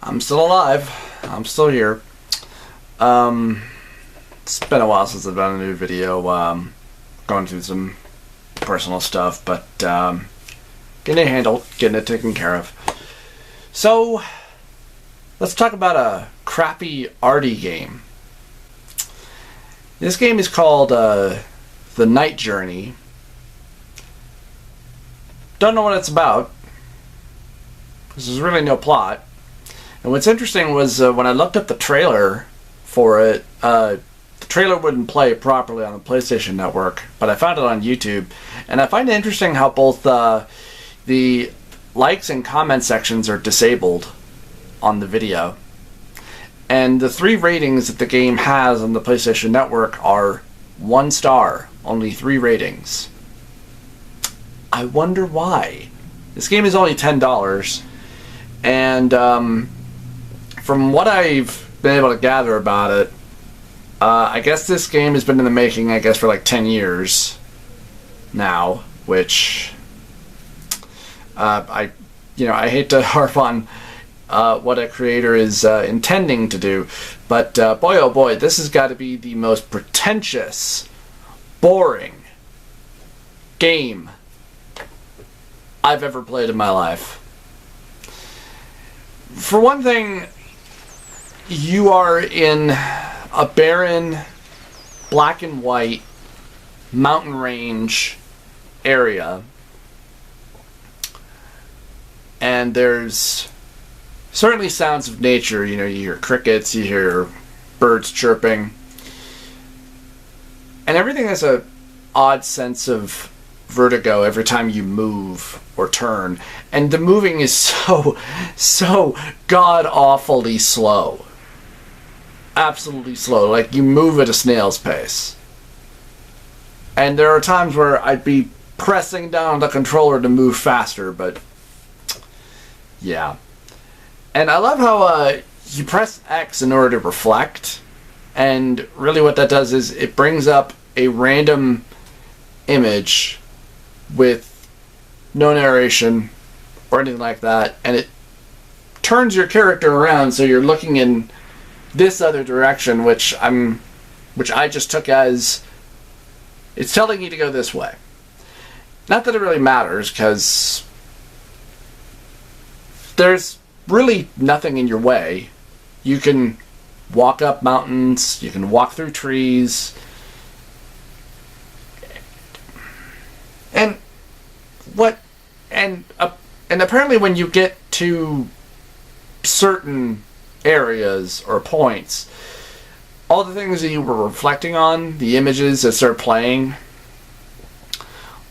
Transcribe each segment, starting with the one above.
I'm still alive. I'm still here. It's been a while since I've done a new video. Going through some personal stuff, but getting it handled, getting it taken care of. So, let's talk about a crappy arty game. This game is called The Night Journey. Don't know what it's about. There's really no plot. And what's interesting was when I looked up the trailer for it, the trailer wouldn't play properly on the PlayStation Network, but I found it on YouTube. And I find it interesting how both the likes and comment sections are disabled on the video. And the 3 ratings that the game has on the PlayStation Network are 1 star, only 3 ratings. I wonder why. This game is only $10, and from what I've been able to gather about it, I guess this game has been in the making, I guess, for like 10 years now, which I hate to harp on what a creator is intending to do, but boy oh boy, this has got to be the most pretentious, boring game I've ever played in my life. For one thing, you are in a barren, black and white mountain range area, and there's certainly sounds of nature. You hear crickets, you hear birds chirping, and everything has a odd sense of vertigo every time you move or turn, and the moving is so god-awfully slow. Absolutely slow, like you move at a snail's pace. And there are times where I'd be pressing down the controller to move faster, but yeah. And I love how you press X in order to reflect, and really what that does is it brings up a random image with no narration or anything like that, and it turns your character around so you're looking in this other direction, which I just took as it's telling you to go this way. Not that it really matters, because there's really nothing in your way. You can walk up mountains, you can walk through trees, and apparently when you get to certain areas or points, all the things that you were reflecting on, the images that start playing,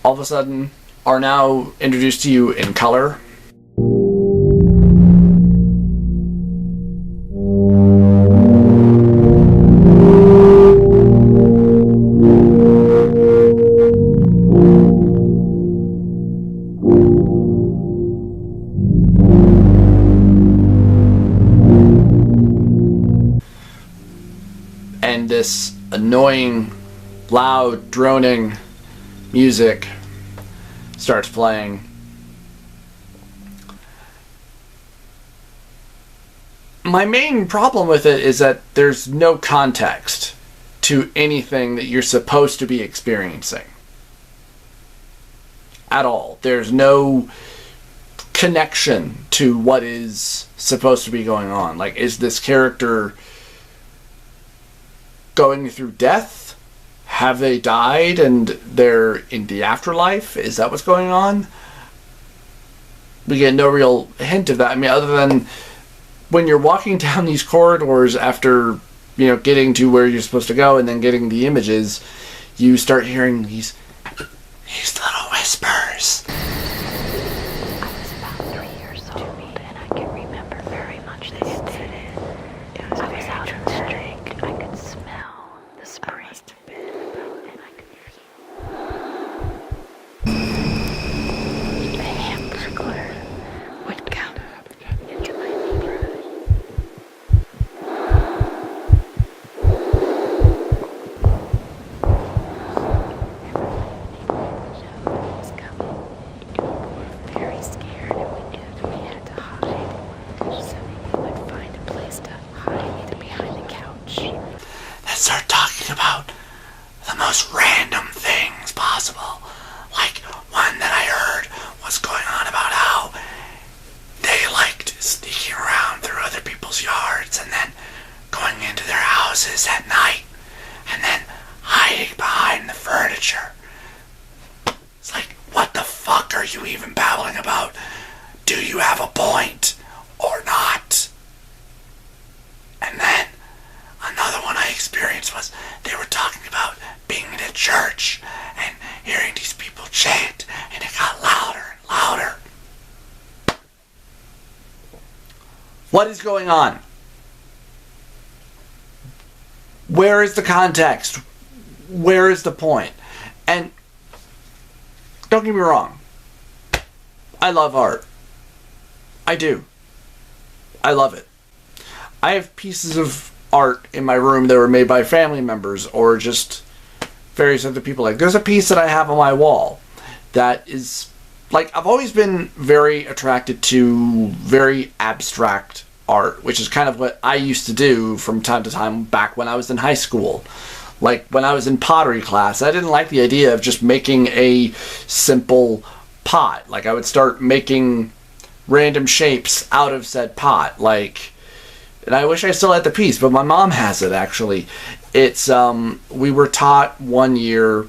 all of a sudden are now introduced to you in color. And this annoying, loud, droning music starts playing. My main problem with it is that there's no context to anything that you're supposed to be experiencing. At all. There's no connection to what is supposed to be going on. Like, is this character going through death? Have they died and they're in the afterlife? Is that what's going on? We get no real hint of that. I mean, other than when you're walking down these corridors after, getting to where you're supposed to go and then getting the images, you start hearing these little whispers. I was about 3 years old, and I can remember very much this day. I was out in the street. I could smell the spring, and I could feel a hamburger would come into my neighborhood. Was coming. most random things possible. Like, one that I heard was going on about how they liked sneaking around through other people's yards and then going into their houses at night and then hiding behind the furniture. It's like, what the fuck are you even babbling about? Do you have a point or not? And then another one I experienced was they were talking about being in a church and hearing these people chant, and it got louder and louder. What is going on? Where is the context? Where is the point? And don't get me wrong, I love art. I do. I love it. I have pieces of art in my room that were made by family members or just various other people. Like, there's a piece that I have on my wall that is, like, I've always been very attracted to very abstract art, which is kind of what I used to do from time to time back when I was in high school. Like, when I was in pottery class, I didn't like the idea of just making a simple pot. Like, I would start making random shapes out of said pot. Like, and I wish I still had the piece, but my mom has it, actually. It's, we were taught one year,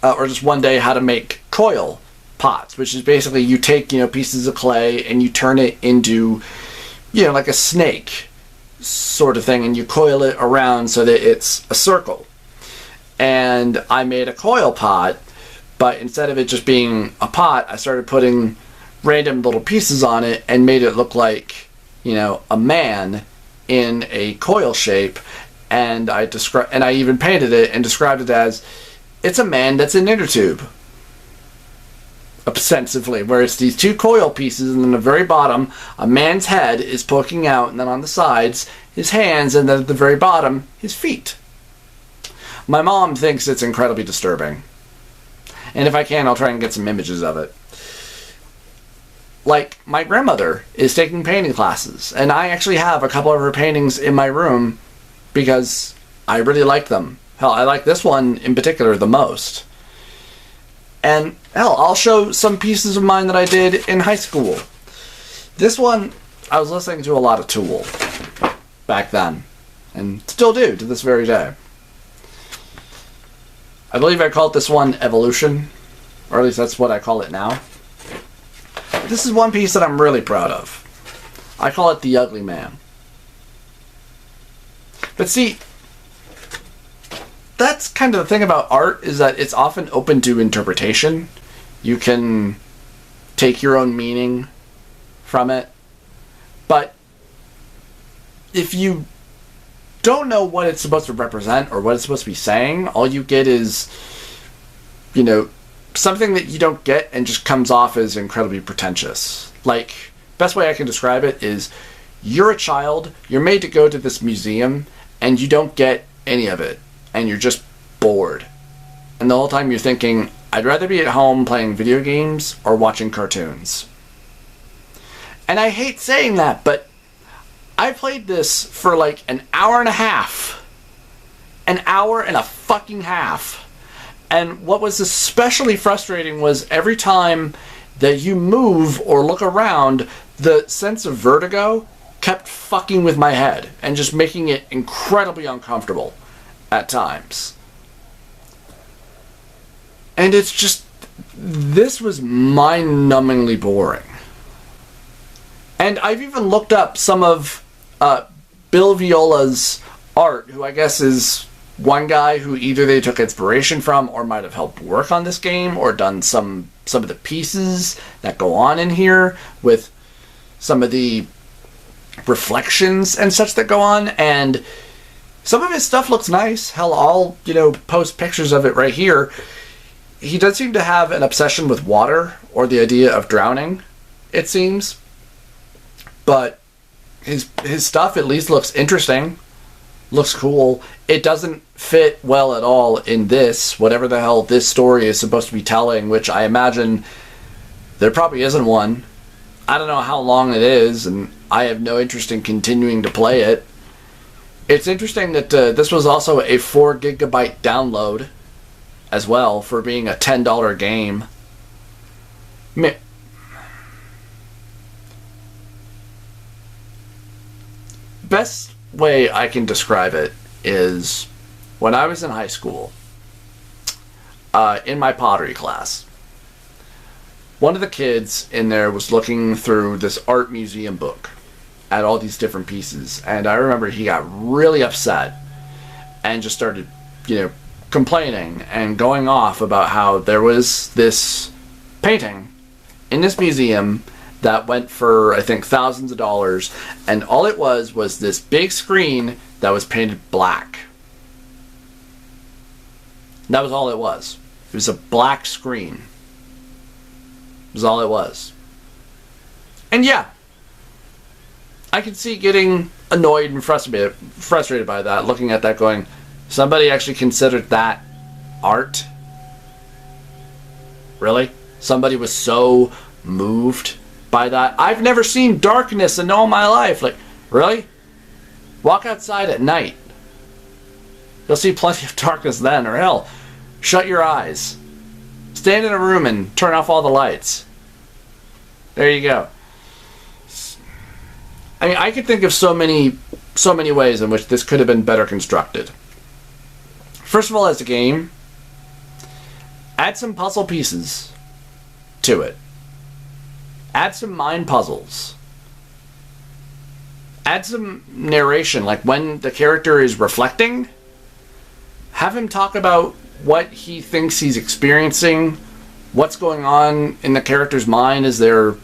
or just one day, how to make coil pots, which is basically you take, pieces of clay and you turn it into, like a snake sort of thing, and you coil it around so that it's a circle. And I made a coil pot, but instead of it just being a pot, I started putting random little pieces on it and made it look like, a man in a coil shape. And I even painted it and described it as, it's a man that's an inner tube. Ostensively, where it's these two coil pieces, and then the very bottom, a man's head is poking out, and then on the sides, his hands, and then at the very bottom, his feet. My mom thinks it's incredibly disturbing. And if I can, I'll try and get some images of it. Like, my grandmother is taking painting classes, and I actually have a couple of her paintings in my room because I really like them. Hell, I like this one in particular the most. And hell, I'll show some pieces of mine that I did in high school. This one, I was listening to a lot of Tool back then, and still do to this very day. I believe I called this one Evolution, or at least that's what I call it now. This is one piece that I'm really proud of. I call it The Ugly Man. But see, that's kind of the thing about art, is that it's often open to interpretation. You can take your own meaning from it. But if you don't know what it's supposed to represent or what it's supposed to be saying, all you get is, something that you don't get and just comes off as incredibly pretentious. Like, best way I can describe it is, you're a child, you're made to go to this museum, and you don't get any of it. And you're just bored. And the whole time you're thinking, I'd rather be at home playing video games or watching cartoons. And I hate saying that, but I played this for like an hour and a half. An hour and a fucking half. And what was especially frustrating was every time that you move or look around, the sense of vertigo kept fucking with my head and just making it incredibly uncomfortable at times. And it's just, this was mind-numbingly boring. And I've even looked up some of Bill Viola's art, who I guess is one guy who either they took inspiration from or might have helped work on this game or done some of the pieces that go on in here with some of the reflections and such that go on. And some of his stuff looks nice. Hell, I'll, post pictures of it right here. He does seem to have an obsession with water or the idea of drowning, it seems. But his stuff at least looks interesting. Looks cool. It doesn't fit well at all in this, whatever the hell this story is supposed to be telling, which I imagine there probably isn't one. I don't know how long it is, and I have no interest in continuing to play it. It's interesting that this was also a 4 gigabyte download as well for being a $10 game. Best way I can describe it is when I was in high school, in my pottery class, one of the kids in there was looking through this art museum book at all these different pieces, and I remember he got really upset and just started, complaining and going off about how there was this painting in this museum that went for, I think, thousands of dollars, and all it was this big screen that was painted black. That was all it was. It was a black screen. It was all it was. And yeah, I can see getting annoyed and frustrated by that, looking at that going, somebody actually considered that art? Really? Somebody was so moved by that? I've never seen darkness in all my life. Like, really? Walk outside at night. You'll see plenty of darkness then, or hell, shut your eyes. Stand in a room and turn off all the lights. There you go. I mean, I could think of so many ways in which this could have been better constructed. First of all, as a game, add some puzzle pieces to it. Add some mind puzzles. Add some narration, like when the character is reflecting, have him talk about what he thinks he's experiencing, what's going on in the character's mind as they're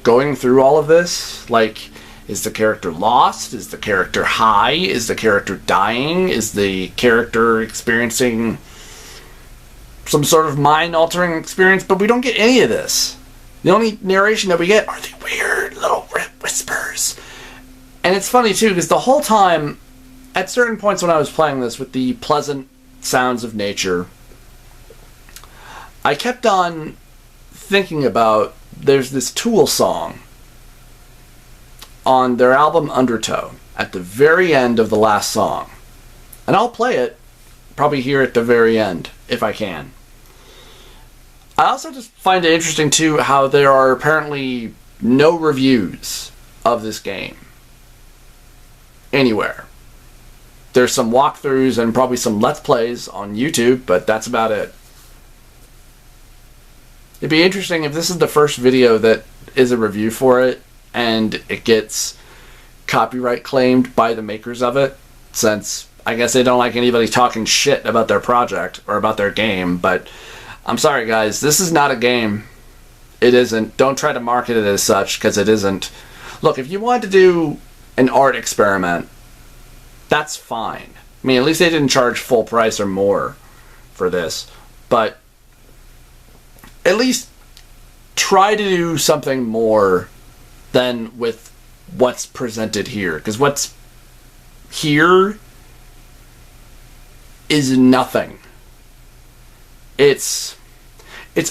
going through all of this. Like, is the character lost? Is the character high? Is the character dying? Is the character experiencing some sort of mind-altering experience? But we don't get any of this. The only narration that we get are the weird little whispers. And it's funny, too, because the whole time, at certain points when I was playing this with the pleasant sounds of nature, I kept on thinking about, there's this Tool song on their album Undertow at the very end of the last song. And I'll play it probably here at the very end, if I can. I also just find it interesting, too, how there are apparently no reviews of this game anywhere. There's some walkthroughs and probably some Let's Plays on YouTube, but that's about it. It'd be interesting if this is the first video that is a review for it, and it gets copyright claimed by the makers of it, since I guess they don't like anybody talking shit about their project or about their game. But I'm sorry, guys, this is not a game. It isn't. Don't try to market it as such, because it isn't. Look, if you want to do an art experiment, that's fine. I mean, at least they didn't charge full price or more for this. But at least try to do something more than with what's presented here. Because what's here is nothing. It's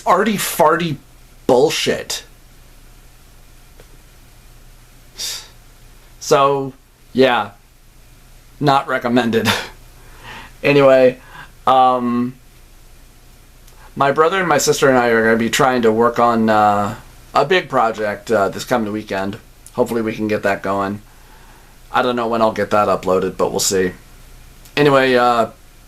arty farty bullshit. So, yeah. Not recommended. Anyway, my brother and my sister and I are going to be trying to work on a big project this coming weekend. Hopefully we can get that going. I don't know when I'll get that uploaded, but we'll see. Anyway,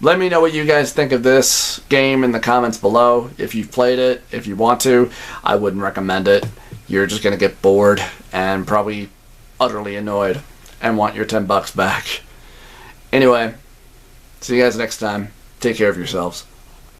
let me know what you guys think of this game in the comments below. If you've played it, if you want to, I wouldn't recommend it. You're just going to get bored and probably utterly annoyed and want your $10 back. Anyway, see you guys next time. Take care of yourselves.